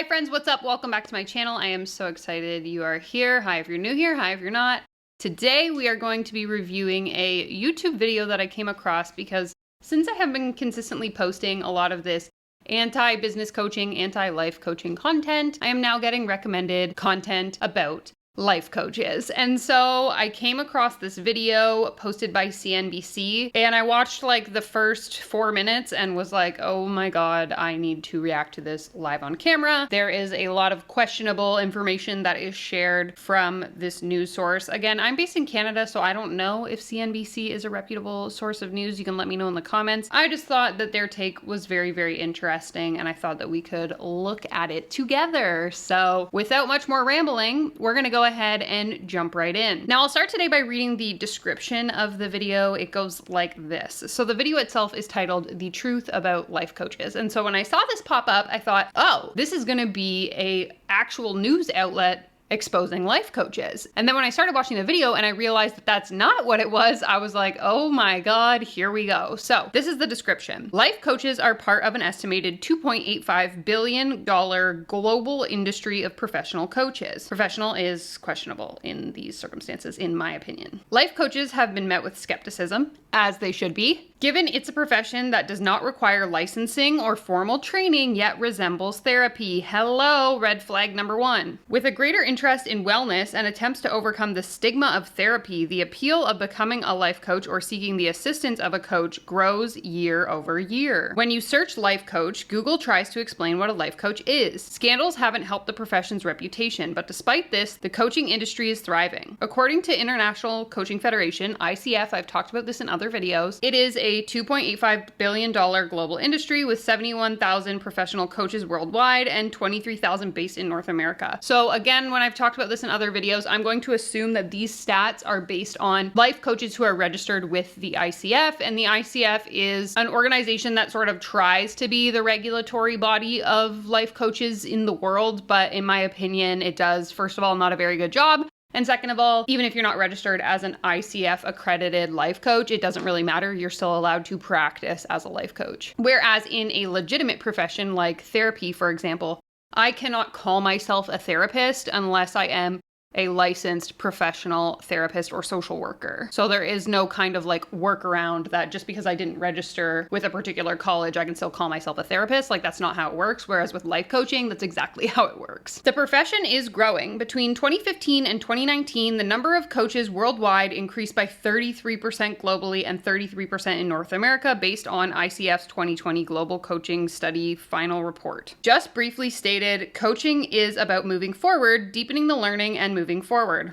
Hi friends, what's up? Welcome back to my channel. I am so excited you are here. Hi if you're new here, hi if you're not. Today we are going to be reviewing a YouTube video that I came across because since I have been consistently posting a lot of this anti-business coaching, anti-life coaching content, I am now getting recommended content about life coaches. And so I came across this video posted by CNBC and I watched like the first 4 minutes and was like, oh my God, I need to react to this live on camera. There is a lot of questionable information that is shared from this news source. Again, I'm based in Canada, so I don't know if CNBC is a reputable source of news. You can let me know in the comments. I just thought that their take was very, very interesting and I thought that we could look at it together. So without much more rambling, we're gonna go ahead and jump right in. Now I'll start today by reading the description of the video. It goes like this. So the video itself is titled "The Truth About Life Coaches." And so when I saw this pop up, I thought, oh, this is gonna be a actual news outlet exposing life coaches. And then when I started watching the video and I realized that that's not what it was, I was like, oh my God, here we go. So this is the description. Life coaches are part of an estimated $2.85 billion global industry of professional coaches. Professional is questionable in these circumstances, in my opinion. Life coaches have been met with skepticism, as they should be, given it's a profession that does not require licensing or formal training, yet resembles therapy. Hello, red flag number one. With a greater interest in wellness and attempts to overcome the stigma of therapy, the appeal of becoming a life coach or seeking the assistance of a coach grows year over year. When you search life coach, Google tries to explain what a life coach is. Scandals haven't helped the profession's reputation, but despite this, the coaching industry is thriving. According to International Coaching Federation, ICF, I've talked about this in other videos, it is a $2.85 billion global industry with 71,000 professional coaches worldwide and 23,000 based in North America. So again, when I've talked about this in other videos, I'm going to assume that these stats are based on life coaches who are registered with the ICF, and the ICF is an organization that sort of tries to be the regulatory body of life coaches in the world, but in my opinion, it does, first of all, not a very good job. And second of all, even if you're not registered as an ICF accredited life coach, it doesn't really matter. You're still allowed to practice as a life coach. Whereas in a legitimate profession like therapy, for example, I cannot call myself a therapist unless I am a licensed professional therapist or social worker. So there is no kind of like workaround that just because I didn't register with a particular college, I can still call myself a therapist. Like that's not how it works. Whereas with life coaching, that's exactly how it works. The profession is growing. Between 2015 and 2019, the number of coaches worldwide increased by 33% globally and 33% in North America based on ICF's 2020 Global Coaching Study final report. Just briefly stated, coaching is about moving forward, deepening the learning, and moving forward.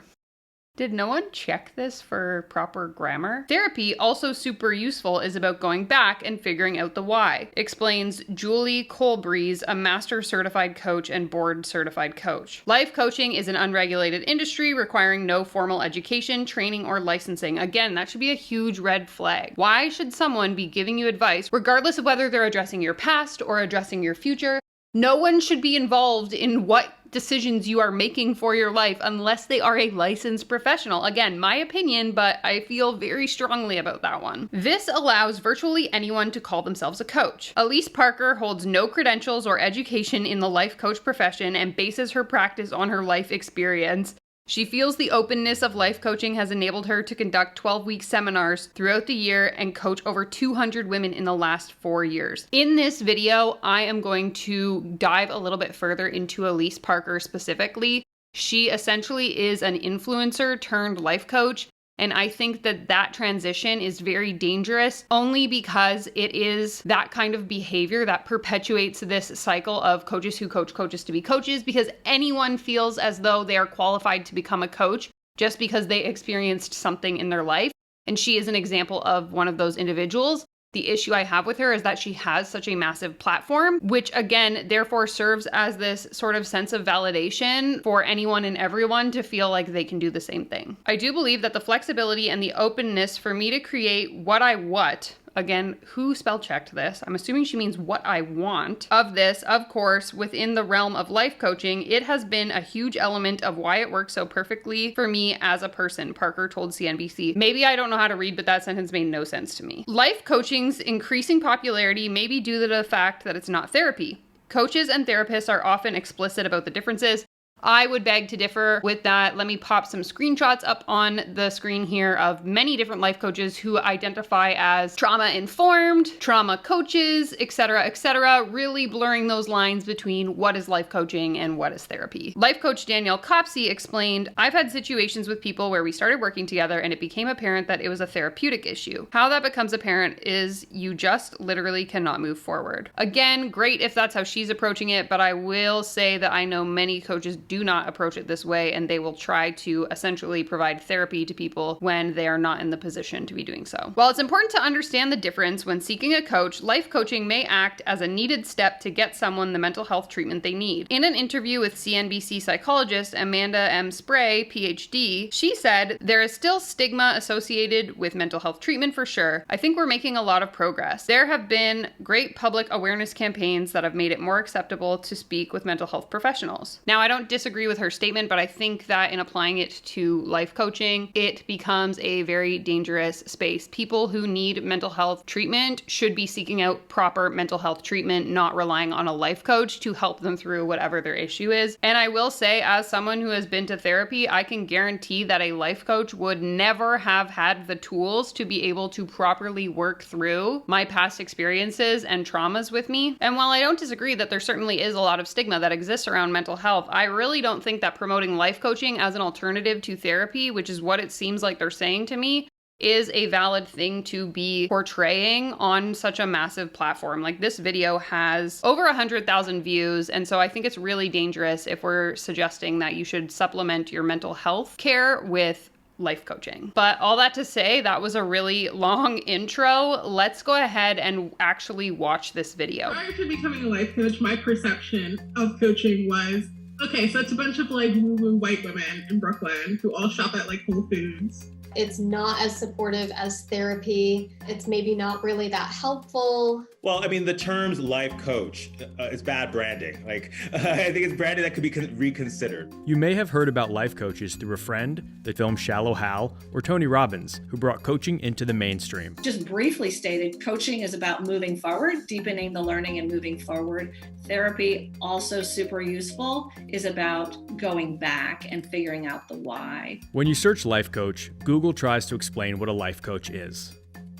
Did no one check this for proper grammar? Therapy, also super useful, is about going back and figuring out the why, explains Julie Colbreeze, a master certified coach and board certified coach. Life coaching is an unregulated industry requiring no formal education, training, or licensing. Again, that should be a huge red flag. Why should someone be giving you advice, regardless of whether they're addressing your past or addressing your future? No one should be involved in what decisions you are making for your life unless they are a licensed professional. Again, my opinion, but I feel very strongly about that one. This allows virtually anyone to call themselves a coach. Elise Parker holds no credentials or education in the life coach profession and bases her practice on her life experience. She feels the openness of life coaching has enabled her to conduct 12-week seminars throughout the year and coach over 200 women in the last 4 years. In this video, I am going to dive a little bit further into Elise Parker specifically. She essentially is an influencer turned life coach. And I think that that transition is very dangerous only because it is that kind of behavior that perpetuates this cycle of coaches who coach coaches to be coaches, because anyone feels as though they are qualified to become a coach just because they experienced something in their life. And she is an example of one of those individuals. The issue I have with her is that she has such a massive platform, which again, therefore serves as this sort of sense of validation for anyone and everyone to feel like they can do the same thing. I do believe that the flexibility and the openness for me to create what I want Again, who spell checked this? I'm assuming she means what I want. Of this, of course, within the realm of life coaching, it has been a huge element of why it works so perfectly for me as a person, Parker told CNBC. Maybe I don't know how to read, but that sentence made no sense to me. Life coaching's increasing popularity may be due to the fact that it's not therapy. Coaches and therapists are often explicit about the differences. I would beg to differ with that. Let me pop some screenshots up on the screen here of many different life coaches who identify as trauma-informed, trauma coaches, etc., really blurring those lines between what is life coaching and what is therapy. Life coach Danielle Copsey explained, "I've had situations with people where we started working together and it became apparent that it was a therapeutic issue. How that becomes apparent is you just literally cannot move forward." Again, great if that's how she's approaching it, but I will say that I know many coaches do not approach it this way, and they will try to essentially provide therapy to people when they are not in the position to be doing so. While it's important to understand the difference when seeking a coach, life coaching may act as a needed step to get someone the mental health treatment they need. In an interview with CNBC psychologist Amanda M. Spray, PhD, she said, "There is still stigma associated with mental health treatment for sure. I think we're making a lot of progress. There have been great public awareness campaigns that have made it more acceptable to speak with mental health professionals." Now, I don't disagree with her statement, but I think that in applying it to life coaching, it becomes a very dangerous space. People who need mental health treatment should be seeking out proper mental health treatment, not relying on a life coach to help them through whatever their issue is. And I will say, as someone who has been to therapy, I can guarantee that a life coach would never have had the tools to be able to properly work through my past experiences and traumas with me. And while I don't disagree that there certainly is a lot of stigma that exists around mental health, I really don't think that promoting life coaching as an alternative to therapy, which is what it seems like they're saying to me, is a valid thing to be portraying on such a massive platform. Like, this video has over 100,000 views, and so I think it's really dangerous if we're suggesting that you should supplement your mental health care with life coaching. But all that to say, that was a really long intro. Let's go ahead and actually watch this video. Prior to becoming a life coach, my perception of coaching was, okay, so it's a bunch of like woo-woo white women in Brooklyn who all shop at like Whole Foods. It's not as supportive as therapy. It's maybe not really that helpful. Well, I mean, the terms life coach is bad branding. Like, I think it's branding that could be reconsidered. You may have heard about life coaches through a friend, the film Shallow Hal, or Tony Robbins, who brought coaching into the mainstream. Just briefly stated, coaching is about moving forward, deepening the learning and moving forward. Therapy, also super useful, is about going back and figuring out the why. When you search life coach, Google tries to explain what a life coach is.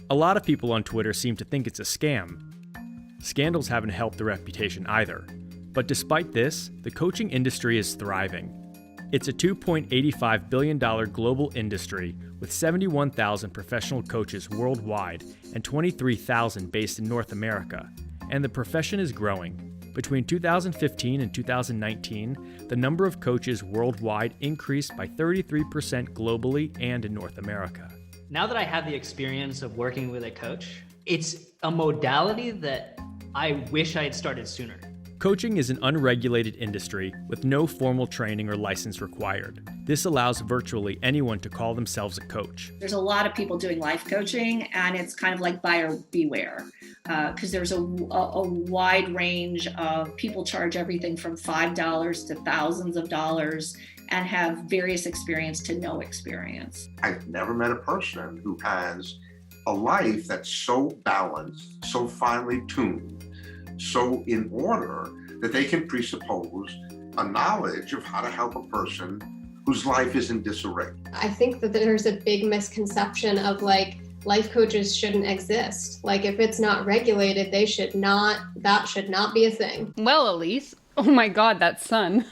A lot of people on Twitter seem to think it's a scam. Scandals haven't helped the reputation either. But despite this, the coaching industry is thriving. It's a $2.85 billion global industry with 71,000 professional coaches worldwide and 23,000 based in North America. And the profession is growing. Between 2015 and 2019, the number of coaches worldwide increased by 33% globally and in North America. Now that I have the experience of working with a coach, it's a modality that I wish I had started sooner. Coaching is an unregulated industry with no formal training or license required. This allows virtually anyone to call themselves a coach. There's a lot of people doing life coaching, and it's kind of like buyer beware, because there's a wide range of people charge everything from $5 to thousands of dollars and have various experience to no experience. I've never met a person who has a life that's so balanced, so finely tuned, so in order that they can presuppose a knowledge of how to help a person whose life is in disarray. I think that there's a big misconception of like life coaches shouldn't exist. Like, if it's not regulated, that should not be a thing. Well, Elise, oh my God, that sun.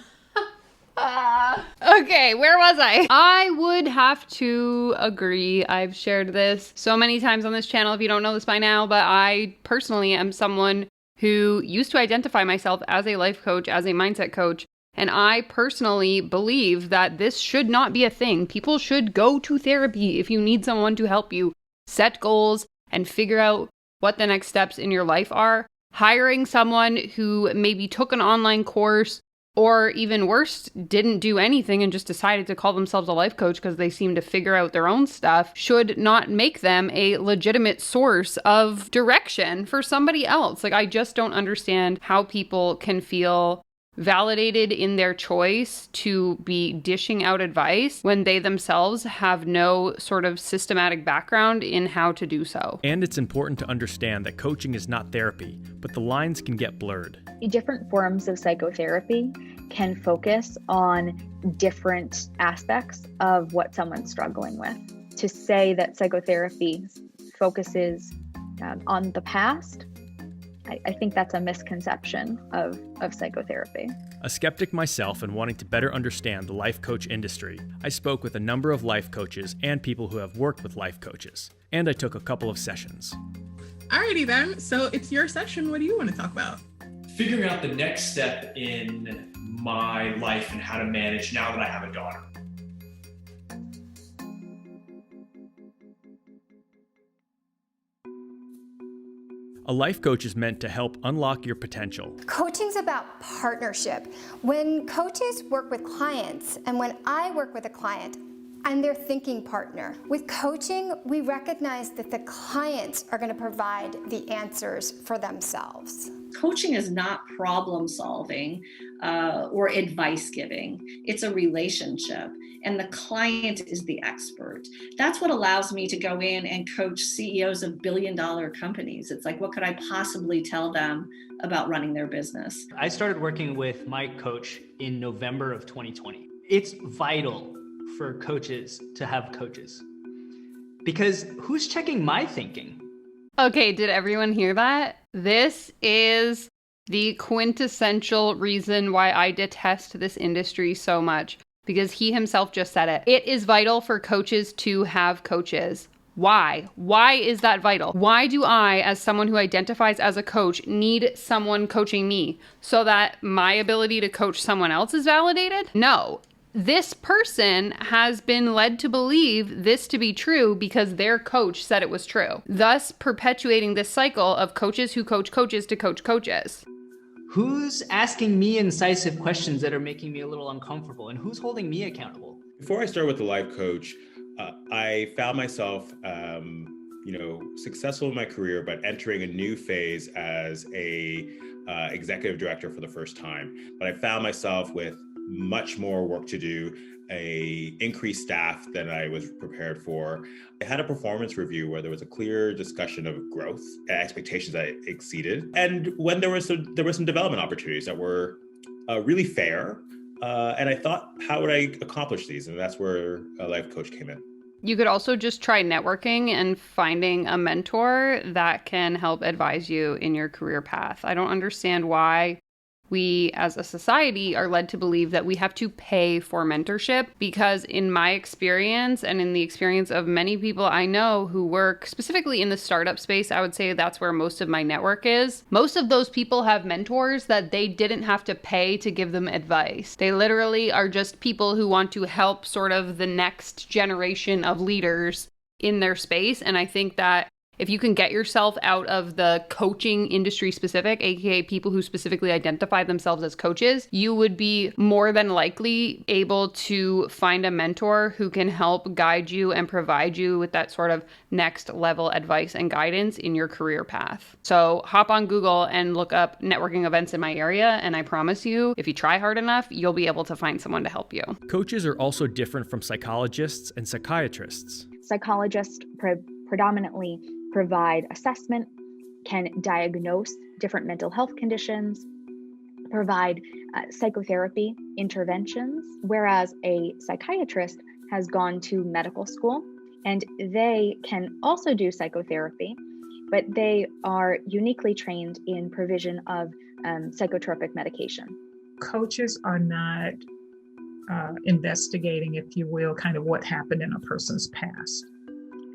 Okay, where was I? I would have to agree. I've shared this so many times on this channel if you don't know this by now, but I personally am someone who used to identify myself as a life coach, as a mindset coach, and I personally believe that this should not be a thing. People should go to therapy if you need someone to help you set goals and figure out what the next steps in your life are. Hiring someone who maybe took an online course, or even worse, didn't do anything and just decided to call themselves a life coach because they seem to figure out their own stuff, should not make them a legitimate source of direction for somebody else. Like, I just don't understand how people can feel validated in their choice to be dishing out advice when they themselves have no sort of systematic background in how to do so. And it's important to understand that coaching is not therapy, but the lines can get blurred. Different forms of psychotherapy can focus on different aspects of what someone's struggling with. To say that psychotherapy focuses on the past, I think that's a misconception of psychotherapy. A skeptic myself and wanting to better understand the life coach industry, I spoke with a number of life coaches and people who have worked with life coaches, and I took a couple of sessions. Alrighty then, so it's your session. What do you want to talk about? Figuring out the next step in my life and how to manage now that I have a daughter. A life coach is meant to help unlock your potential. Coaching's about partnership. When coaches work with clients, and when I work with a client, I'm their thinking partner. With coaching, we recognize that the clients are going to provide the answers for themselves. Coaching is not problem solving or advice giving. It's a relationship, and the client is the expert. That's what allows me to go in and coach CEOs of billion-dollar companies. It's like, what could I possibly tell them about running their business? I started working with my coach in November of 2020. It's vital for coaches to have coaches, because who's checking my thinking? Okay, did everyone hear that? This is the quintessential reason why I detest this industry so much, because he himself just said it. It is vital for coaches to have coaches. Why? Why is that vital? Why do I, as someone who identifies as a coach, need someone coaching me so that my ability to coach someone else is validated? No. This person has been led to believe this to be true because their coach said it was true, thus perpetuating this cycle of coaches who coach coaches to coach coaches. Who's asking me incisive questions that are making me a little uncomfortable, and who's holding me accountable? Before I started with the life coach, I found myself, successful in my career, but entering a new phase as a executive director for the first time. But I found myself with much more work to do, a increased staff than I was prepared for. I had a performance review where there was a clear discussion of growth, expectations I exceeded, and when there were some development opportunities that were really fair. And I thought, how would I accomplish these? And that's where a life coach came in. You could also just try networking and finding a mentor that can help advise you in your career path. I don't understand why we as a society are led to believe that we have to pay for mentorship, because in my experience and in the experience of many people I know who work specifically in the startup space, I would say that's where most of my network is. Most of those people have mentors that they didn't have to pay to give them advice. They literally are just people who want to help sort of the next generation of leaders in their space. And I think that if you can get yourself out of the coaching industry specific, aka people who specifically identify themselves as coaches, you would be more than likely able to find a mentor who can help guide you and provide you with that sort of next level advice and guidance in your career path. So hop on Google and look up networking events in my area, and I promise you, if you try hard enough, you'll be able to find someone to help you. Coaches are also different from psychologists and psychiatrists. Psychologists predominantly provide assessment, can diagnose different mental health conditions, provide psychotherapy interventions, whereas a psychiatrist has gone to medical school and they can also do psychotherapy, but they are uniquely trained in provision of psychotropic medication. Coaches are not investigating, if you will, kind of what happened in a person's past.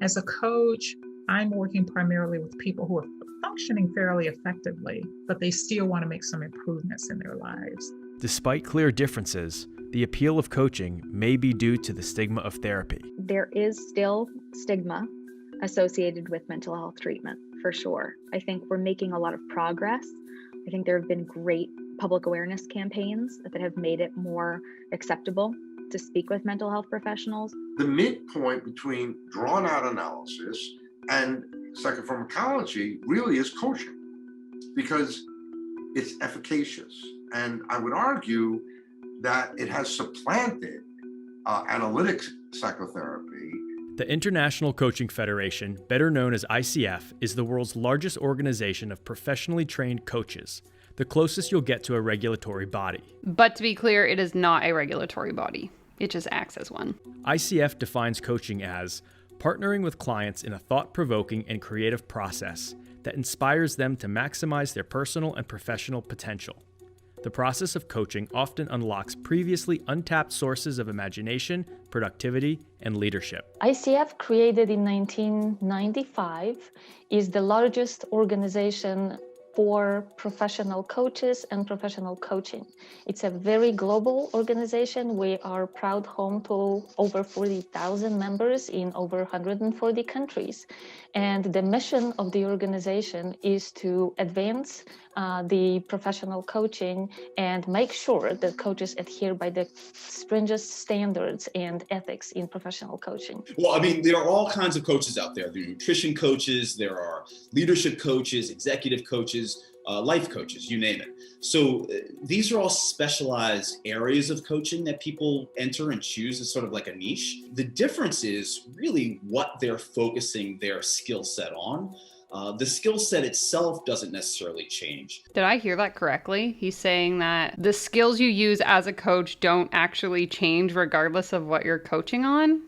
As a coach, I'm working primarily with people who are functioning fairly effectively, but they still want to make some improvements in their lives. Despite clear differences, the appeal of coaching may be due to the stigma of therapy. There is still stigma associated with mental health treatment, for sure. I think we're making a lot of progress. I think there have been great public awareness campaigns that have made it more acceptable to speak with mental health professionals. The midpoint between drawn out analysis and psychopharmacology really is coaching, because it's efficacious. And I would argue that it has supplanted analytic psychotherapy. The International Coaching Federation, better known as ICF, is the world's largest organization of professionally trained coaches, the closest you'll get to a regulatory body. But to be clear, it is not a regulatory body. It just acts as one. ICF defines coaching as partnering with clients in a thought-provoking and creative process that inspires them to maximize their personal and professional potential. The process of coaching often unlocks previously untapped sources of imagination, productivity, and leadership. ICF, created in 1995, is the largest organization for professional coaches and professional coaching. It's a very global organization. We are proud home to over 40,000 members in over 140 countries. And the mission of the organization is to advance the professional coaching and make sure that coaches adhere by the stringent standards and ethics in professional coaching. Well, I mean, there are all kinds of coaches out there. There are nutrition coaches, there are leadership coaches, executive coaches, life coaches, you name it. So these are all specialized areas of coaching that people enter and choose as sort of like a niche. The difference is really what they're focusing their skill set on. The skill set itself doesn't necessarily change. Did I hear that correctly? He's saying that the skills you use as a coach don't actually change regardless of what you're coaching on?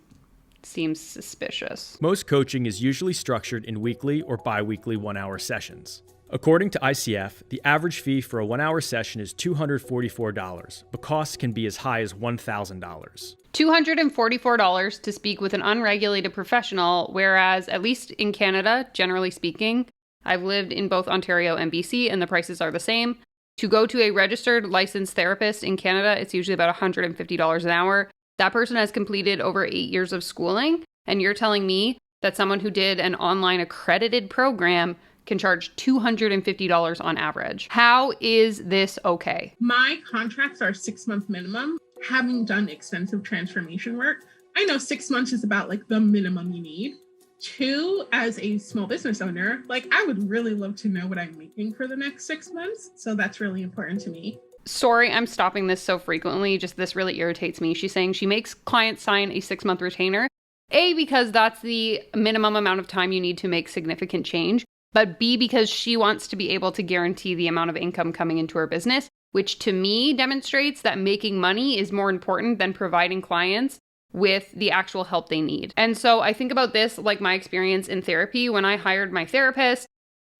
Seems suspicious. Most coaching is usually structured in weekly or bi-weekly 1-hour sessions. According to ICF, the average fee for a 1-hour session is $244, but costs can be as high as $1,000. $244 to speak with an unregulated professional, whereas, at least in Canada, generally speaking, I've lived in both Ontario and BC, and the prices are the same. To go to a registered licensed therapist in Canada, it's usually about $150 an hour. That person has completed over 8 years of schooling, and you're telling me that someone who did an online accredited program can charge $250 on average. How is this okay? My contracts are 6-month minimum. Having done extensive transformation work, I know 6 months is about like the minimum you need. 2, as a small business owner, like I would really love to know what I'm making for the next 6 months. So that's really important to me. Sorry, I'm stopping this so frequently. Just this really irritates me. She's saying she makes clients sign a 6-month retainer. A, because that's the minimum amount of time you need to make significant change. But B, because she wants to be able to guarantee the amount of income coming into her business, which to me demonstrates that making money is more important than providing clients with the actual help they need. And so I think about this like my experience in therapy. When I hired my therapist,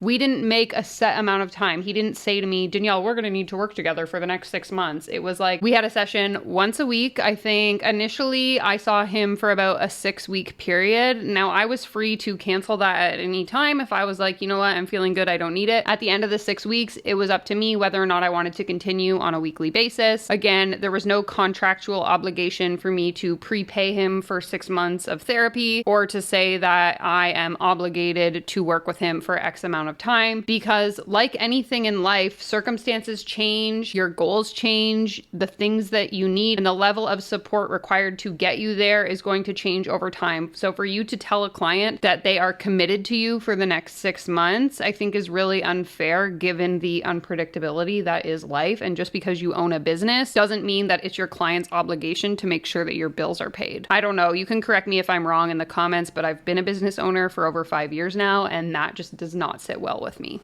we didn't make a set amount of time. He didn't say to me, Danielle, we're going to need to work together for the next 6 months. It was like we had a session once a week. I think initially I saw him for about a 6-week period. Now I was free to cancel that at any time. If I was like, you know what, I'm feeling good, I don't need it. At the end of the 6 weeks, it was up to me whether or not I wanted to continue on a weekly basis. Again, there was no contractual obligation for me to prepay him for 6 months of therapy or to say that I am obligated to work with him for X amount of time, because like anything in life, circumstances change, your goals change, the things that you need and the level of support required to get you there is going to change over time. So for you to tell a client that they are committed to you for the next 6 months, I think is really unfair given the unpredictability that is life. And just because you own a business doesn't mean that it's your client's obligation to make sure that your bills are paid. I don't know. You can correct me if I'm wrong in the comments, but I've been a business owner for over 5 years now, and that just does not sit well with me.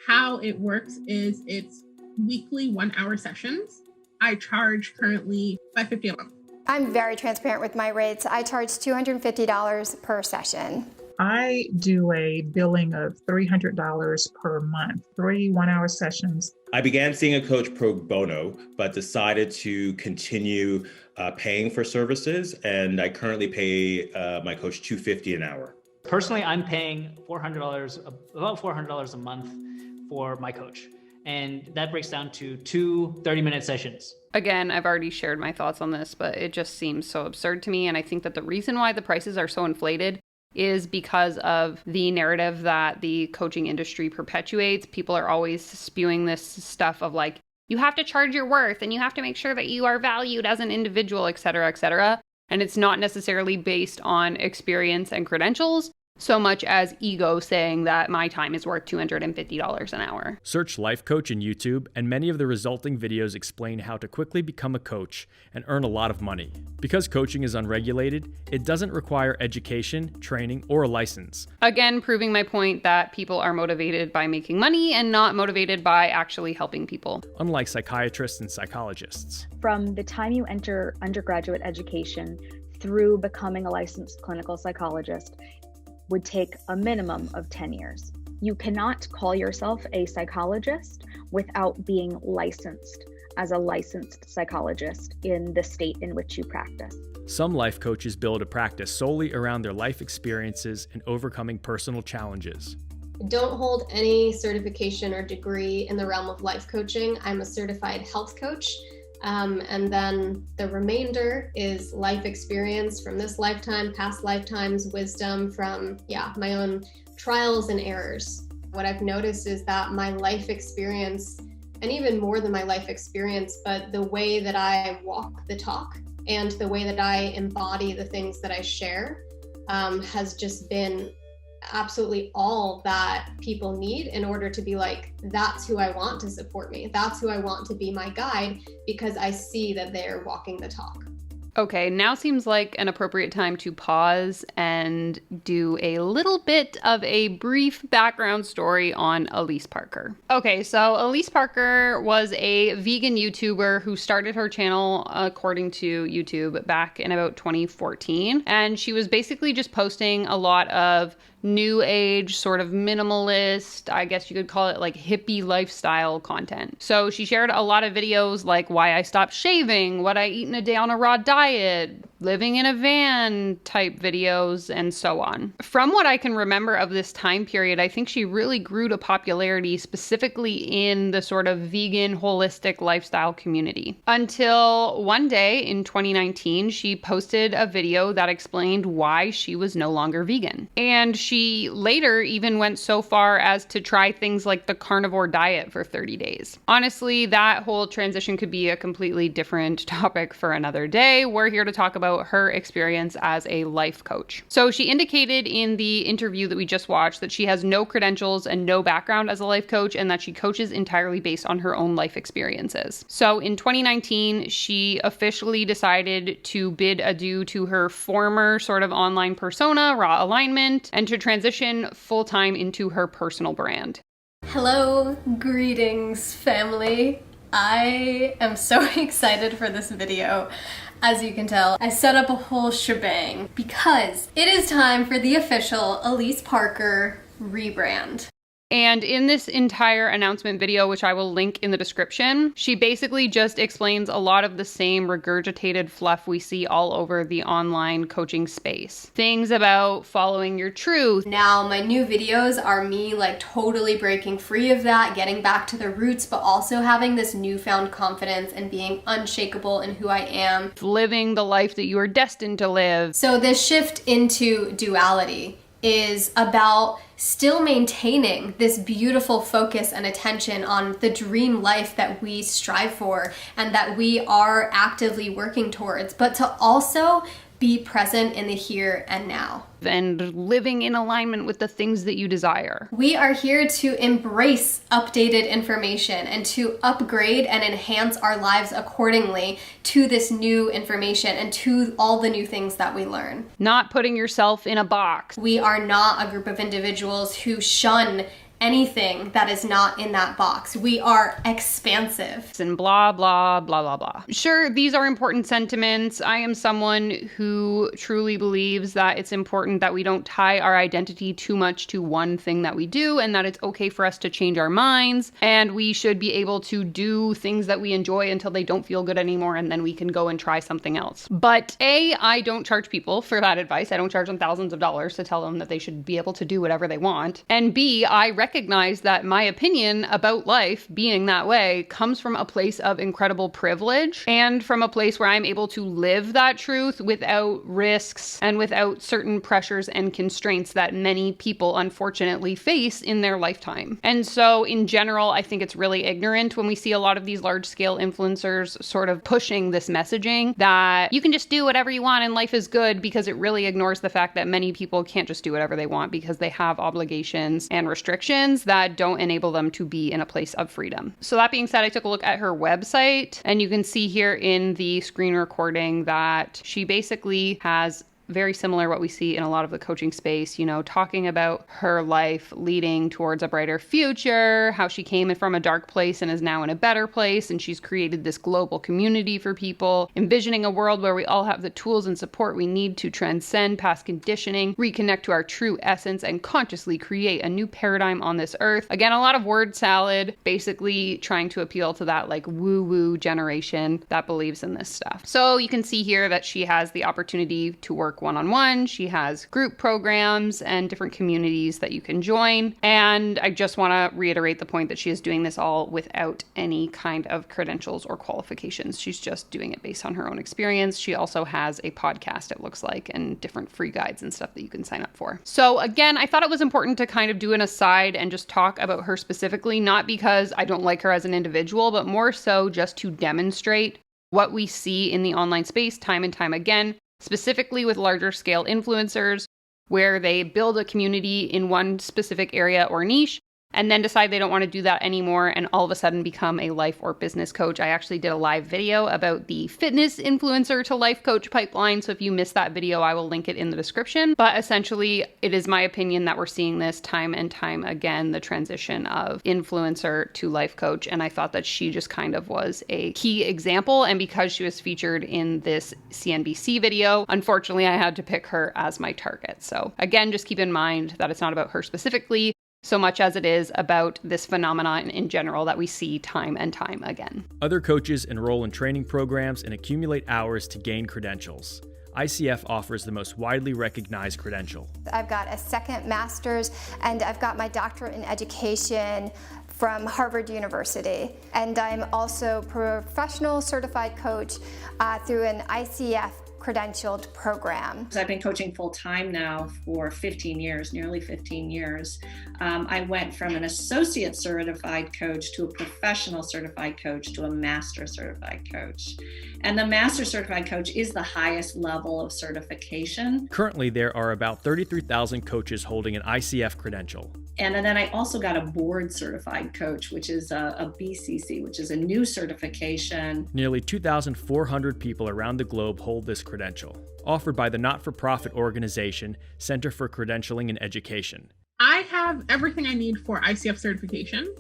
How it works is it's weekly 1-hour sessions. I charge currently $550 a month. I'm very transparent with my rates. I charge $250 per session. I do a billing of $300 per month, 3 1-hour sessions. I began seeing a coach pro bono, but decided to continue paying for services. And I currently pay my coach $250 an hour. Personally, I'm paying $400, about $400 a month for my coach. And that breaks down to 2 30-minute sessions. Again, I've already shared my thoughts on this, but it just seems so absurd to me. And I think that the reason why the prices are so inflated is because of the narrative that the coaching industry perpetuates. People are always spewing this stuff of like, you have to charge your worth and you have to make sure that you are valued as an individual, et cetera, et cetera. And it's not necessarily based on experience and credentials, so much as ego saying that my time is worth $250 an hour. Search Life Coach in YouTube, and many of the resulting videos explain how to quickly become a coach and earn a lot of money. Because coaching is unregulated, it doesn't require education, training, or a license. Again, proving my point that people are motivated by making money and not motivated by actually helping people. Unlike psychiatrists and psychologists. From the time you enter undergraduate education through becoming a licensed clinical psychologist would take a minimum of 10 years. You cannot call yourself a psychologist without being licensed as a licensed psychologist in the state in which you practice. Some life coaches build a practice solely around their life experiences and overcoming personal challenges. Don't hold any certification or degree in the realm of life coaching. I'm a certified health coach. And then the remainder is life experience from this lifetime, past lifetimes, wisdom from, my own trials and errors. What I've noticed is that my life experience, and even more than my life experience, but the way that I walk the talk and the way that I embody the things that I share has just been absolutely all that people need in order to be like, that's who I want to support me. That's who I want to be my guide, because I see that they're walking the talk. Okay, now seems like an appropriate time to pause and do a little bit of a brief background story on Elise Parker. Okay, so Elise Parker was a vegan YouTuber who started her channel, according to YouTube, back in about 2014. And she was basically just posting a lot of new age, sort of minimalist, I guess you could call it like hippie lifestyle content. So she shared a lot of videos like why I stopped shaving, what I eat in a day on a raw diet, living in a van type videos, and so on. From what I can remember of this time period, I think she really grew to popularity specifically in the sort of vegan, holistic lifestyle community. Until one day in 2019, she posted a video that explained why she was no longer vegan. And she later even went so far as to try things like the carnivore diet for 30 days. Honestly, that whole transition could be a completely different topic for another day. We're here to talk about her experience as a life coach. So she indicated in the interview that we just watched that she has no credentials and no background as a life coach, and that she coaches entirely based on her own life experiences. So in 2019, she officially decided to bid adieu to her former sort of online persona, Raw Alignment, and to transition full-time into her personal brand. Hello, greetings family. I am so excited for this video. As you can tell, I set up a whole shebang because it is time for the official Elise Parker rebrand. And in this entire announcement video, which I will link in the description, she basically just explains a lot of the same regurgitated fluff we see all over the online coaching space. Things about following your truth. Now, my new videos are me like totally breaking free of that, getting back to the roots, but also having this newfound confidence and being unshakable in who I am. Living the life that you are destined to live. So this shift into duality is about still maintaining this beautiful focus and attention on the dream life that we strive for and that we are actively working towards, but to also be present in the here and now. And living in alignment with the things that you desire. We are here to embrace updated information and to upgrade and enhance our lives accordingly to this new information and to all the new things that we learn. Not putting yourself in a box. We are not a group of individuals who shun anything that is not in that box. We are expansive. And blah, blah, blah, blah, blah. Sure, these are important sentiments. I am someone who truly believes that it's important that we don't tie our identity too much to one thing that we do, and that it's okay for us to change our minds, and we should be able to do things that we enjoy until they don't feel good anymore, and then we can go and try something else. But A, I don't charge people for that advice. I don't charge them thousands of dollars to tell them that they should be able to do whatever they want. And B, I recognize recognize that my opinion about life being that way comes from a place of incredible privilege and from a place where I'm able to live that truth without risks and without certain pressures and constraints that many people unfortunately face in their lifetime. And so in general, I think it's really ignorant when we see a lot of these large scale influencers sort of pushing this messaging that you can just do whatever you want and life is good, because it really ignores the fact that many people can't just do whatever they want because they have obligations and restrictions that don't enable them to be in a place of freedom. So that being said, I took a look at her website, and you can see here in the screen recording that she basically has very similar what we see in a lot of the coaching space, you know, talking about her life leading towards a brighter future, how she came from a dark place and is now in a better place, and she's created this global community for people, envisioning a world where we all have the tools and support we need to transcend past conditioning, reconnect to our true essence, and consciously create a new paradigm on this earth. Again, a lot of word salad, basically trying to appeal to that like woo-woo generation that believes in this stuff. So you can see here that she has the opportunity to work one-on-one. She has group programs and different communities that you can join. And I just want to reiterate the point that she is doing this all without any kind of credentials or qualifications. She's just doing it based on her own experience. She also has a podcast, it looks like, and different free guides and stuff that you can sign up for. So again, I thought it was important to kind of do an aside and just talk about her specifically, not because I don't like her as an individual, but more so just to demonstrate what we see in the online space time and time again, specifically with larger scale influencers, where they build a community in one specific area or niche and then decide they don't want to do that anymore and all of a sudden become a life or business coach. I actually did a live video about the fitness influencer to life coach pipeline. So if you missed that video, I will link it in the description. But essentially, it is my opinion that we're seeing this time and time again, the transition of influencer to life coach. And I thought that she just kind of was a key example. And because she was featured in this CNBC video, unfortunately, I had to pick her as my target. So again, just keep in mind that it's not about her specifically, so much as it is about this phenomenon in general that we see time and time again. Other coaches enroll in training programs and accumulate hours to gain credentials. ICF offers the most widely recognized credential. I've got a second master's and I've got my doctorate in education from Harvard University. And I'm also professional certified coach through an ICF credentialed program. I've been coaching full-time now for 15 years, nearly 15 years. I went from an associate certified coach to a professional certified coach to a master certified coach. And the master certified coach is the highest level of certification. Currently, there are about 33,000 coaches holding an ICF credential. And then I also got a board certified coach, which is a BCC, which is a new certification. Nearly 2,400 people around the globe hold this credential, offered by the not-for-profit organization Center for Credentialing and Education. I have everything I need for ICF certification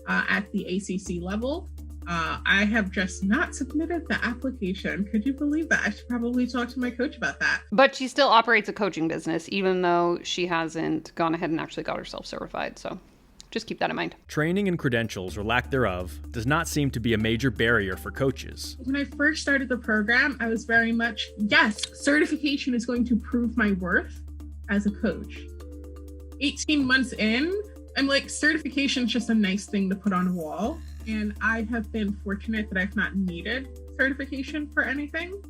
at the ACC level. I have just not submitted the application. Could you believe that? I should probably talk to my coach about that. But she still operates a coaching business, even though she hasn't gone ahead and actually got herself certified. So just keep that in mind. Training and credentials, or lack thereof, does not seem to be a major barrier for coaches. When I first started the program, I was very much, yes, certification is going to prove my worth as a coach. 18 months in, I'm like, certification is just a nice thing to put on a wall. And I have been fortunate that I've not needed certification for anything.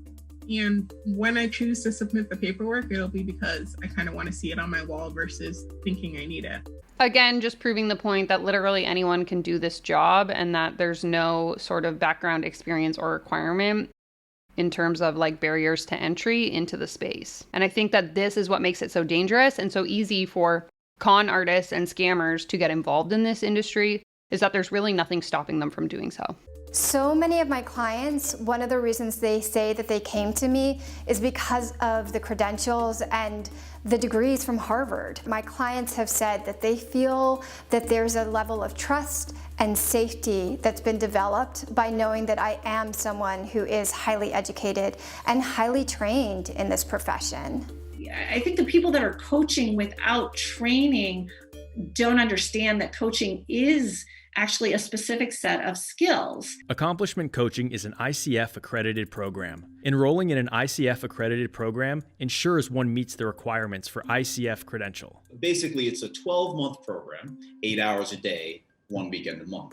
And when I choose to submit the paperwork, it'll be because I kind of want to see it on my wall versus thinking I need it. Again, just proving the point that literally anyone can do this job and that there's no sort of background experience or requirement in terms of like barriers to entry into the space. And I think that this is what makes it so dangerous and so easy for con artists and scammers to get involved in this industry, is that there's really nothing stopping them from doing so. So many of my clients, one of the reasons they say that they came to me is because of the credentials and the degrees from Harvard. My clients have said that they feel that there's a level of trust and safety that's been developed by knowing that I am someone who is highly educated and highly trained in this profession. I think the people that are coaching without training don't understand that coaching is actually a specific set of skills. Accomplishment Coaching is an ICF accredited program. Enrolling in an ICF accredited program ensures one meets the requirements for ICF credential. Basically, it's a 12-month program, 8 hours a day, 1 weekend a month.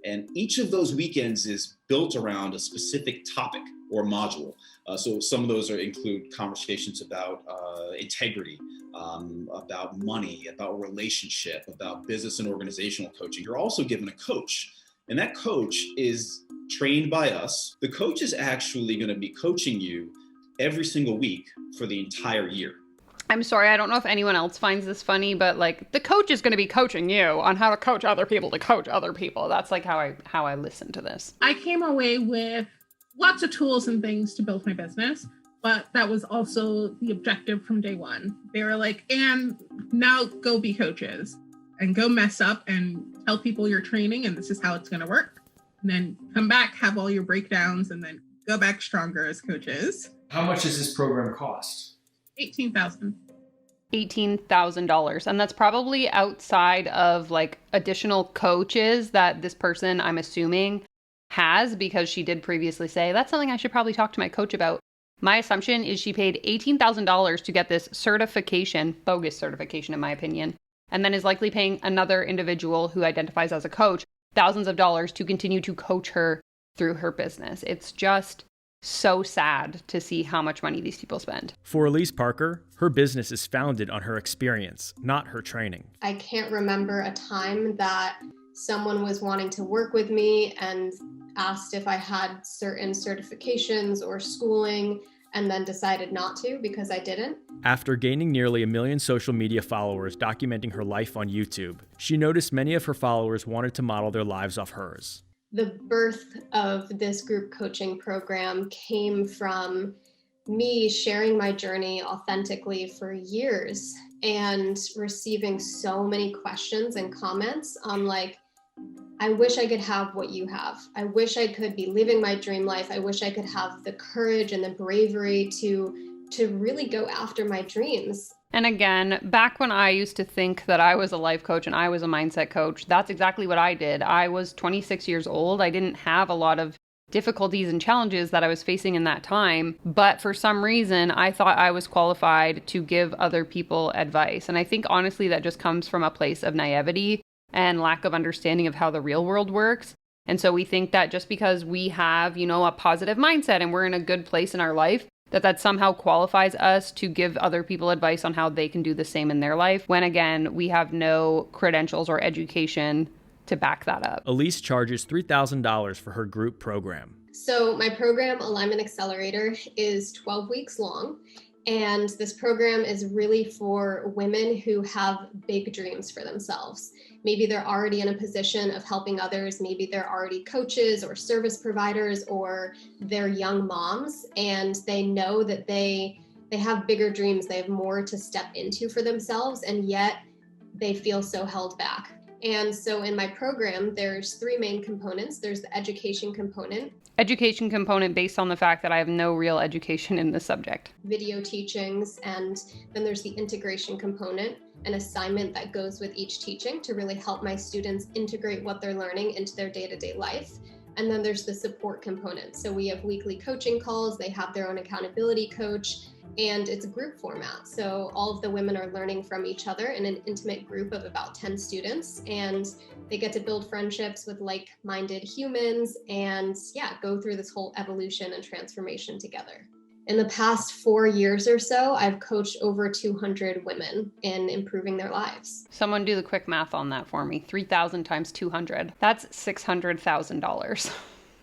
And each of those weekends is built around a specific topic or module. So some of those include conversations about integrity, about money, about relationship, about business and organizational coaching. You're also given a coach, and that coach is trained by us. The coach is actually going to be coaching you every single week for the entire year. I'm sorry, I don't know if anyone else finds this funny, but like the coach is going to be coaching you on how to coach other people to coach other people. That's like how I listen to this. I came away with lots of tools and things to build my business, but that was also the objective from day one. They were like, and now go be coaches and go mess up and tell people you're training and this is how it's going to work. And then come back, have all your breakdowns, and then go back stronger as coaches. How much does this program cost? $18,000. $18,000. And that's probably outside of like additional coaches that this person, I'm assuming, has, because she did previously say, that's something I should probably talk to my coach about. My assumption is she paid $18,000 to get this certification, bogus certification in my opinion, and then is likely paying another individual who identifies as a coach thousands of dollars to continue to coach her through her business. It's just so sad to see how much money these people spend. For Elise Parker, her business is founded on her experience, not her training. I can't remember a time that someone was wanting to work with me and asked if I had certain certifications or schooling and then decided not to because I didn't. After gaining nearly 1 million social media followers documenting her life on YouTube, she noticed many of her followers wanted to model their lives off hers. The birth of this group coaching program came from me sharing my journey authentically for years and receiving so many questions and comments on like, I wish I could have what you have. I wish I could be living my dream life. I wish I could have the courage and the bravery to really go after my dreams. And again, back when I used to think that I was a life coach and I was a mindset coach, that's exactly what I did. I was 26 years old. I didn't have a lot of difficulties and challenges that I was facing in that time. But for some reason, I thought I was qualified to give other people advice. And I think honestly, that just comes from a place of naivety and lack of understanding of how the real world works. And so we think that just because we have, a positive mindset and we're in a good place in our life, that somehow qualifies us to give other people advice on how they can do the same in their life, when again, we have no credentials or education to back that up. Elise charges $3,000 for her group program. So my program, Alignment Accelerator, is 12 weeks long. And this program is really for women who have big dreams for themselves. Maybe they're already in a position of helping others. Maybe they're already coaches or service providers, or they're young moms and they know that they have bigger dreams. They have more to step into for themselves, and yet they feel so held back. And so in my program, there's 3 main components. There's the education component. Education component based on the fact that I have no real education in this subject. Video teachings, and then there's the integration component, an assignment that goes with each teaching to really help my students integrate what they're learning into their day-to-day life. And then there's the support component. So we have weekly coaching calls, they have their own accountability coach, and it's a group format. So all of the women are learning from each other in an intimate group of about 10 students, and they get to build friendships with like-minded humans and go through this whole evolution and transformation together. In the past 4 years or so, I've coached over 200 women in improving their lives. Someone do the quick math on that for me. 3,000 times 200. That's $600,000.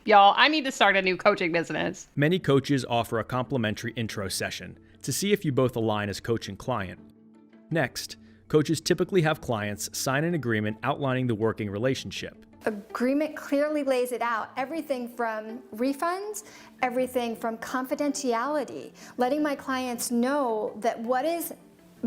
Y'all, I need to start a new coaching business. Many coaches offer a complimentary intro session to see if you both align as coach and client. Next, coaches typically have clients sign an agreement outlining the working relationship. Agreement clearly lays it out. Everything from refunds, everything from confidentiality, letting my clients know that what is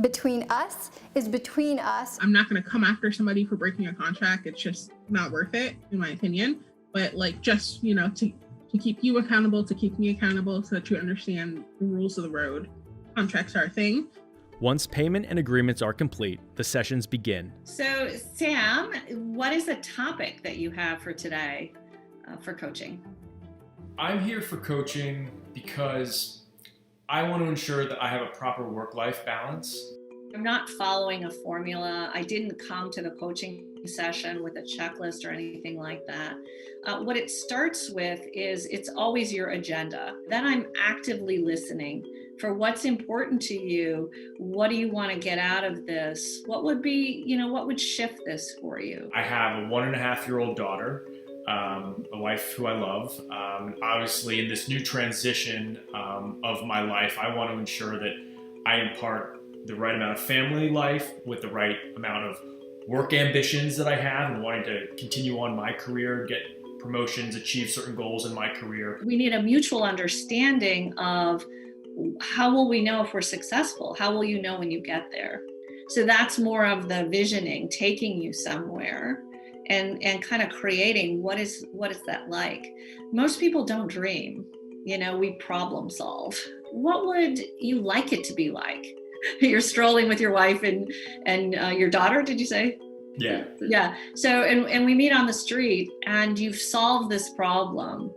between us is between us. I'm not going to come after somebody for breaking a contract. It's just not worth it, in my opinion. But just, to keep you accountable, to keep me accountable so that you understand the rules of the road. Contracts are a thing. Once payment and agreements are complete, the sessions begin. So, Sam, what is the topic that you have for today for coaching? I'm here for coaching because I want to ensure that I have a proper work-life balance. I'm not following a formula. I didn't come to the coaching session with a checklist or anything like that. What it starts with is it's always your agenda. Then I'm actively listening for what's important to you. What do you want to get out of this? What would be, what would shift this for you? I have a 1.5-year-old daughter, a wife who I love. Obviously, in this new transition of my life, I want to ensure that I impart the right amount of family life with the right amount of work ambitions that I have and wanting to continue on my career, get promotions, achieve certain goals in my career. We need a mutual understanding of how will we know if we're successful? How will you know when you get there? So that's more of the visioning, taking you somewhere and kind of creating what is that like? Most people don't dream, we problem solve. What would you like it to be like? You're strolling with your wife and your daughter, did you say? Yeah. Yeah. So, and we meet on the street and you've solved this problem.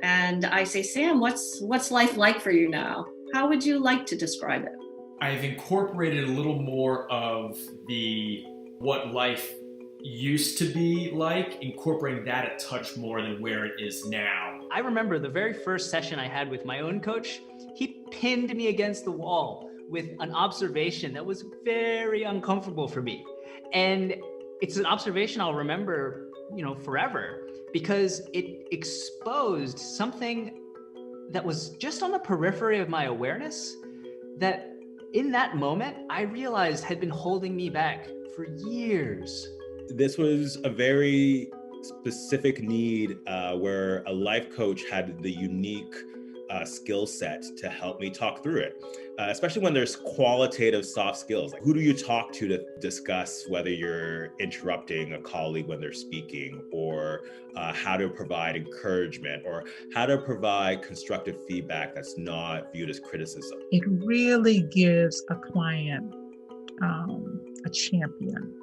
And I say, Sam, what's life like for you now? How would you like to describe it? I've incorporated a little more of what life used to be like, incorporating that a touch more than where it is now. I remember the very first session I had with my own coach, he pinned me against the wall with an observation that was very uncomfortable for me. And it's an observation I'll remember, forever, because it exposed something that was just on the periphery of my awareness that in that moment I realized had been holding me back for years. This was a very specific need where a life coach had the unique skill set to help me talk through it, especially when there's qualitative soft skills. Like, who do you talk to discuss whether you're interrupting a colleague when they're speaking, or how to provide encouragement, or how to provide constructive feedback that's not viewed as criticism. It really gives a client a champion,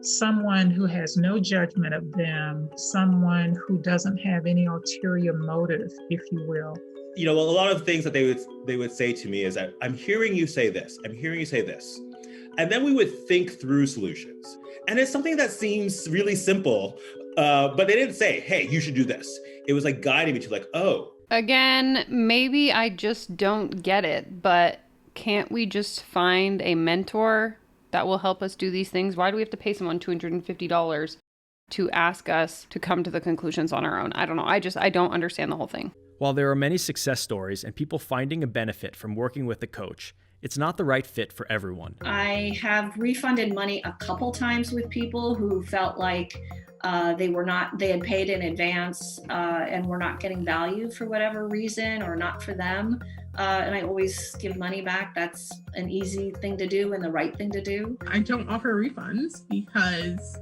someone who has no judgment of them, someone who doesn't have any ulterior motive, if you will. A lot of things that they would say to me is that I'm hearing you say this, I'm hearing you say this. And then we would think through solutions. And it's something that seems really simple, but they didn't say, hey, you should do this. It was like guiding me to like, oh. Again, maybe I just don't get it, but can't we just find a mentor that will help us do these things? Why do we have to pay someone $250 to ask us to come to the conclusions on our own? I don't know. I don't understand the whole thing. While there are many success stories and people finding a benefit from working with a coach, it's not the right fit for everyone. I have refunded money a couple times with people who felt like they had paid in advance and were not getting value for whatever reason, or not for them. And I always give money back. That's an easy thing to do and the right thing to do. I don't offer refunds because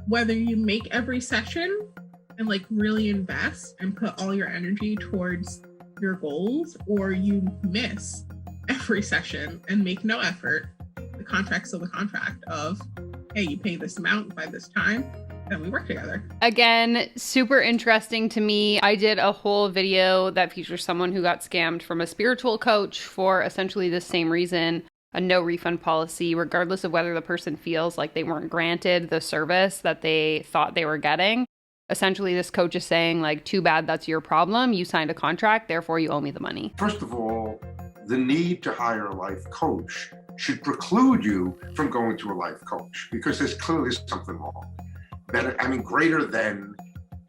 whether you make every session and really invest and put all your energy towards your goals, or you miss every session and make no effort, the contract's still the contract of, hey, you pay this amount by this time, then we work together. Again, super interesting to me. I did a whole video that features someone who got scammed from a spiritual coach for essentially the same reason, a no refund policy, regardless of whether the person feels like they weren't granted the service that they thought they were getting. Essentially, this coach is saying, too bad, that's your problem. You signed a contract, therefore you owe me the money. First of all, the need to hire a life coach should preclude you from going to a life coach, because there's clearly something wrong. Greater than,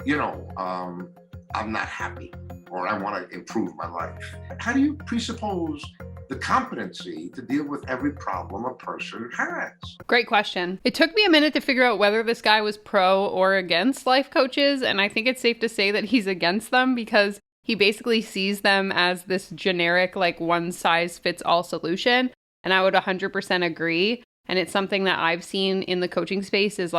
I'm not happy, or I want to improve my life. How do you presuppose the competency to deal with every problem a person has? Great question. It took me a minute to figure out whether this guy was pro or against life coaches, and I think it's safe to say that he's against them because he basically sees them as this generic, one-size-fits-all solution, and I would 100% agree. And it's something that I've seen in the coaching space is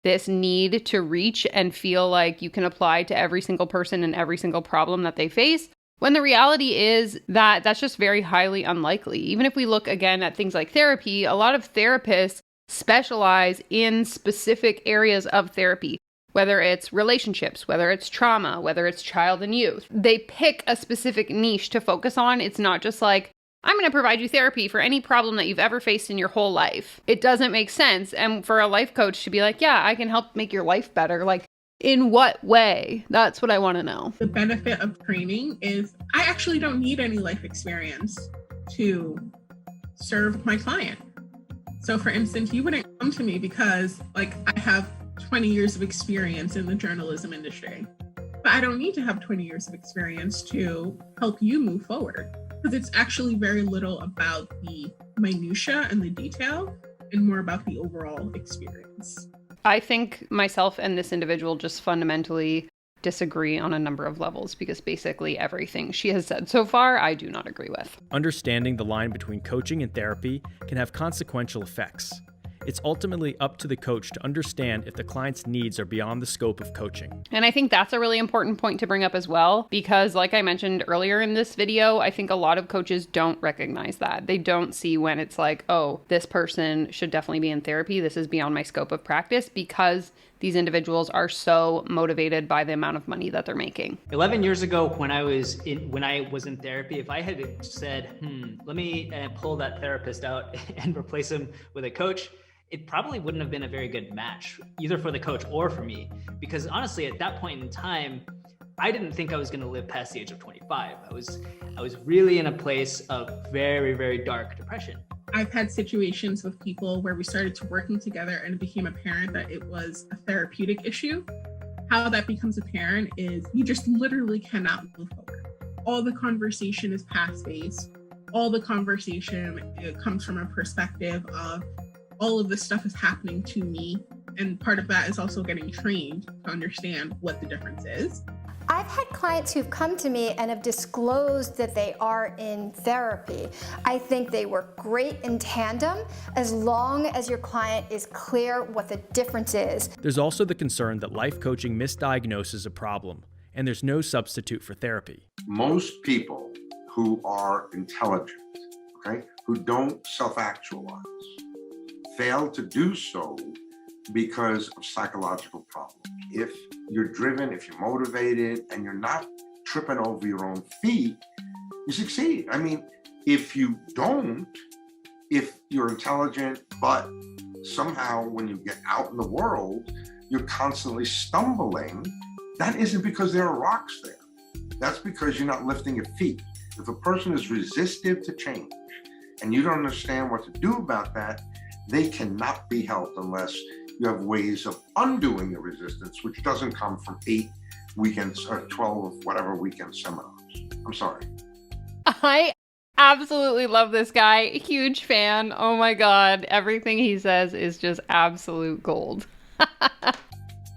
this need to reach and feel like you can apply to every single person and every single problem that they face. When the reality is that that's just very highly unlikely. Even if we look again at things like therapy, a lot of therapists specialize in specific areas of therapy, whether it's relationships, whether it's trauma, whether it's child and youth. They pick a specific niche to focus on. It's not just like, I'm going to provide you therapy for any problem that you've ever faced in your whole life. It doesn't make sense. And for a life coach to be like, yeah, I can help make your life better. Like, in what way? That's what I want to know. The benefit of training is I actually don't need any life experience to serve my client. So for instance, you wouldn't come to me because like I have 20 years of experience in the journalism industry, but I don't need to have 20 years of experience to help you move forward, because it's actually very little about the minutia and the detail and more about the overall experience. I think myself and this individual just fundamentally disagree on a number of levels, because basically everything she has said so far, I do not agree with. Understanding the line between coaching and therapy can have consequential effects. It's ultimately up to the coach to understand if the client's needs are beyond the scope of coaching. And I think that's a really important point to bring up as well, because like I mentioned earlier in this video, I think a lot of coaches don't recognize that. They don't see when it's like, oh, this person should definitely be in therapy. This is beyond my scope of practice, because these individuals are so motivated by the amount of money that they're making. 11 years ago, when I was in therapy, if I had said, let me pull that therapist out and replace him with a coach, it probably wouldn't have been a very good match, either for the coach or for me. Because honestly, at that point in time, I didn't think I was going to live past the age of 25. I was really in a place of very, very dark depression. I've had situations with people where we started to working together and it became apparent that it was a therapeutic issue. How that becomes apparent is you just literally cannot move forward. All the conversation is past-based. All the conversation, it comes from a perspective of all of this stuff is happening to me. And part of that is also getting trained to understand what the difference is. I've had clients who've come to me and have disclosed that they are in therapy. I think they work great in tandem as long as your client is clear what the difference is. There's also the concern that life coaching misdiagnoses a problem, and there's no substitute for therapy. Most people who are intelligent, okay, who don't self-actualize, fail to do so because of psychological problems. If you're driven, if you're motivated, and you're not tripping over your own feet, you succeed. I mean, if you don't, if you're intelligent, but somehow when you get out in the world, you're constantly stumbling, that isn't because there are rocks there. That's because you're not lifting your feet. If a person is resistive to change and you don't understand what to do about that, they cannot be helped unless you have ways of undoing the resistance, which doesn't come from 8 weekends or 12 whatever weekend seminars. I'm sorry. I absolutely love this guy. Huge fan. Oh my God. Everything he says is just absolute gold.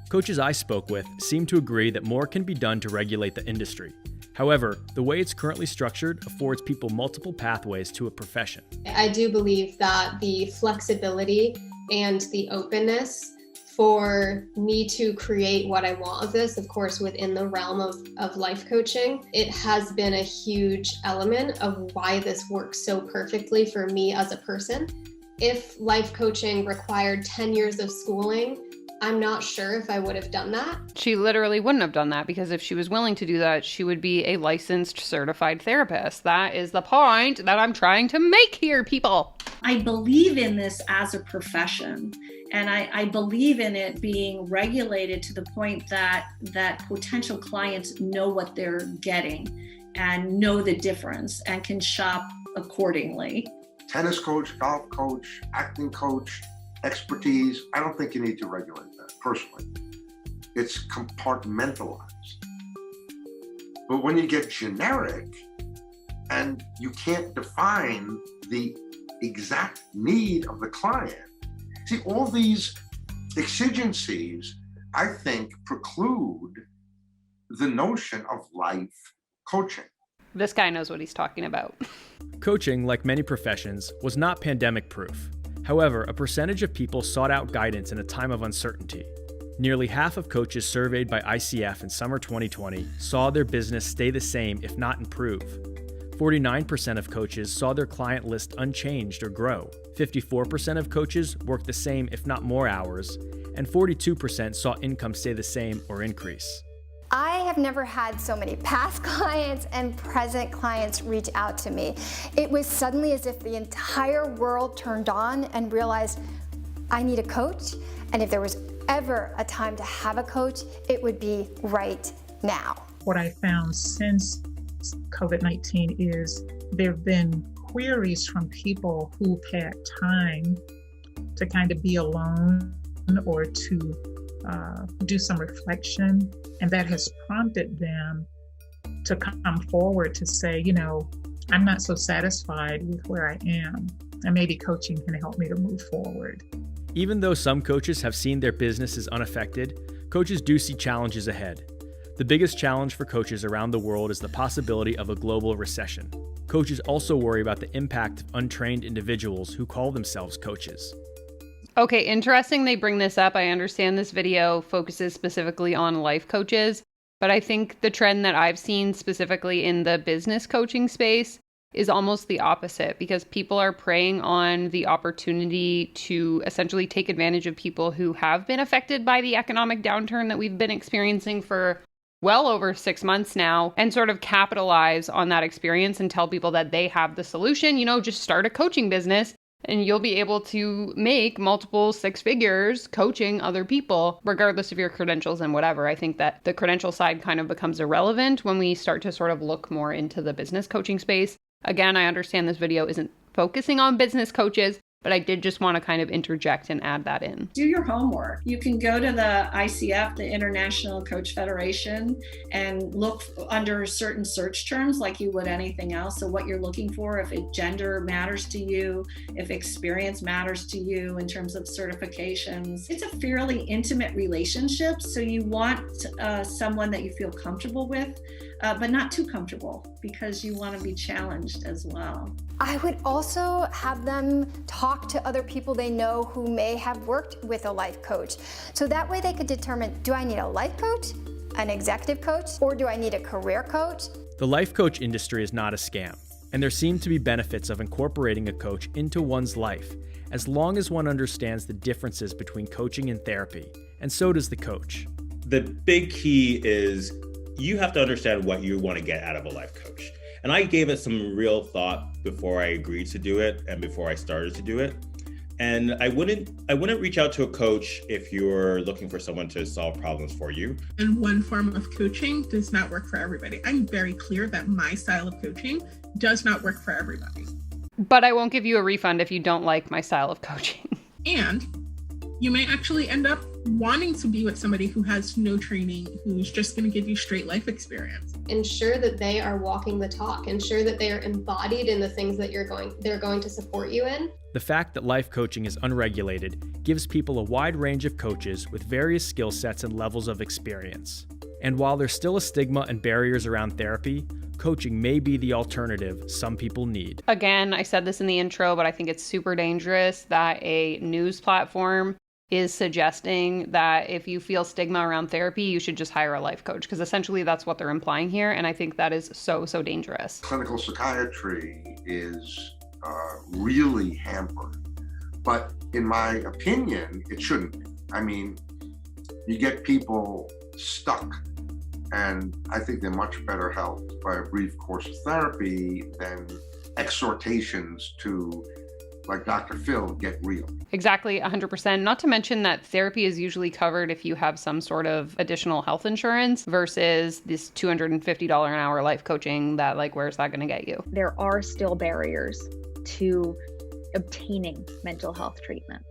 Coaches I spoke with seem to agree that more can be done to regulate the industry. However, the way it's currently structured affords people multiple pathways to a profession. I do believe that the flexibility and the openness for me to create what I want of this, of course, within the realm of life coaching, it has been a huge element of why this works so perfectly for me as a person. If life coaching required 10 years of schooling, I'm not sure if I would have done that. She literally wouldn't have done that, because if she was willing to do that, she would be a licensed, certified therapist. That is the point that I'm trying to make here, people. I believe in this as a profession, and I believe in it being regulated to the point that potential clients know what they're getting and know the difference and can shop accordingly. Tennis coach, golf coach, acting coach, expertise, I don't think you need to regulate that, personally. It's compartmentalized. But when you get generic and you can't define the exact need of the client, see, all these exigencies, I think, preclude the notion of life coaching. This guy knows what he's talking about. Coaching, like many professions, was not pandemic-proof. However, a percentage of people sought out guidance in a time of uncertainty. Nearly half of coaches surveyed by ICF in summer 2020 saw their business stay the same, if not improve. 49% of coaches saw their client list unchanged or grow. 54% of coaches worked the same, if not more hours, and 42% saw income stay the same or increase. I have never had so many past clients and present clients reach out to me. It was suddenly as if the entire world turned on and realized I need a coach, and if there was ever a time to have a coach, it would be right now. What I found since COVID-19 is there have been queries from people who've had time to kind of be alone or to do some reflection, and that has prompted them to come forward to say, you know, I'm not so satisfied with where I am, and maybe coaching can help me to move forward. Even though some coaches have seen their businesses unaffected, coaches do see challenges ahead. The biggest challenge for coaches around the world is the possibility of a global recession. Coaches also worry about the impact of untrained individuals who call themselves coaches. Okay, interesting they bring this up. I understand this video focuses specifically on life coaches, but I think the trend that I've seen specifically in the business coaching space is almost the opposite, because people are preying on the opportunity to essentially take advantage of people who have been affected by the economic downturn that we've been experiencing for well over 6 months now, and sort of capitalize on that experience and tell people that they have the solution. You know, just start a coaching business and you'll be able to make multiple 6 figures coaching other people, regardless of your credentials and whatever. I think that the credential side kind of becomes irrelevant when we start to sort of look more into the business coaching space. Again, I understand this video isn't focusing on business coaches, but I did just want to kind of interject and add that in. Do your homework. You can go to the ICF, the International Coach Federation, and look under certain search terms like you would anything else. So what you're looking for, if gender matters to you, if experience matters to you in terms of certifications. It's a fairly intimate relationship, so you want someone that you feel comfortable with, but not too comfortable, because you want to be challenged as well. I would also have them talk to other people they know who may have worked with a life coach. So that way they could determine, do I need a life coach, an executive coach, or do I need a career coach? The life coach industry is not a scam, and there seem to be benefits of incorporating a coach into one's life, as long as one understands the differences between coaching and therapy, and so does the coach. The big key is you have to understand what you want to get out of a life coach. And I gave it some real thought before I agreed to do it and before I started to do it. And I wouldn't reach out to a coach if you're looking for someone to solve problems for you. And one form of coaching does not work for everybody. I'm very clear that my style of coaching does not work for everybody. But I won't give you a refund if you don't like my style of coaching. And you may actually end up wanting to be with somebody who has no training, who's just going to give you straight life experience. Ensure that they are walking the talk. Ensure that they are embodied in the things that they're going to support you in. The fact that life coaching is unregulated gives people a wide range of coaches with various skill sets and levels of experience. And while there's still a stigma and barriers around therapy, coaching may be the alternative some people need. Again, I said this in the intro, but I think it's super dangerous that a news platform is suggesting that if you feel stigma around therapy, you should just hire a life coach, because essentially that's what they're implying here. And I think that is so dangerous. Clinical psychiatry is really hampered, but in my opinion, it shouldn't be. I mean, you get people stuck, and I think they're much better helped by a brief course of therapy than exhortations to, like Dr. Phil, get real. Exactly, 100%. Not to mention that therapy is usually covered if you have some sort of additional health insurance versus this $250 an hour life coaching that, like, where's that going to get you? There are still barriers to obtaining mental health treatment.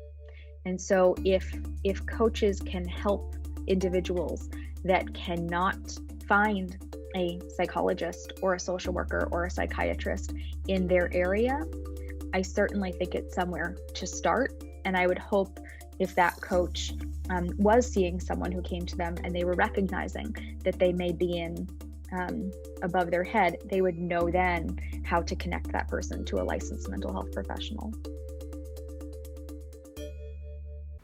And so if coaches can help individuals that cannot find a psychologist or a social worker or a psychiatrist in their area, I certainly think it's somewhere to start. And I would hope if that coach was seeing someone who came to them and they were recognizing that they may be in above their head, they would know then how to connect that person to a licensed mental health professional.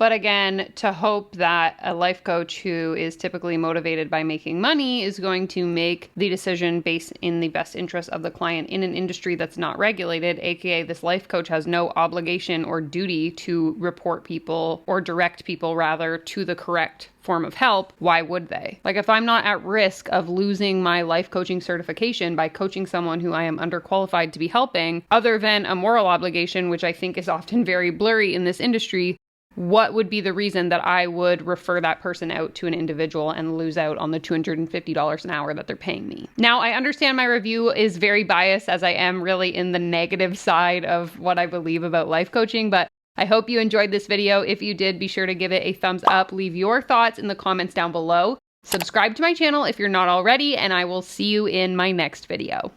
But again, to hope that a life coach who is typically motivated by making money is going to make the decision based in the best interest of the client in an industry that's not regulated, aka this life coach has no obligation or duty to report people or direct people rather to the correct form of help, why would they? Like, if I'm not at risk of losing my life coaching certification by coaching someone who I am underqualified to be helping, other than a moral obligation, which I think is often very blurry in this industry, what would be the reason that I would refer that person out to an individual and lose out on the $250 an hour that they're paying me? Now, I understand my review is very biased as I am really in the negative side of what I believe about life coaching, but I hope you enjoyed this video. If you did, be sure to give it a thumbs up. Leave your thoughts in the comments down below. Subscribe to my channel if you're not already, and I will see you in my next video.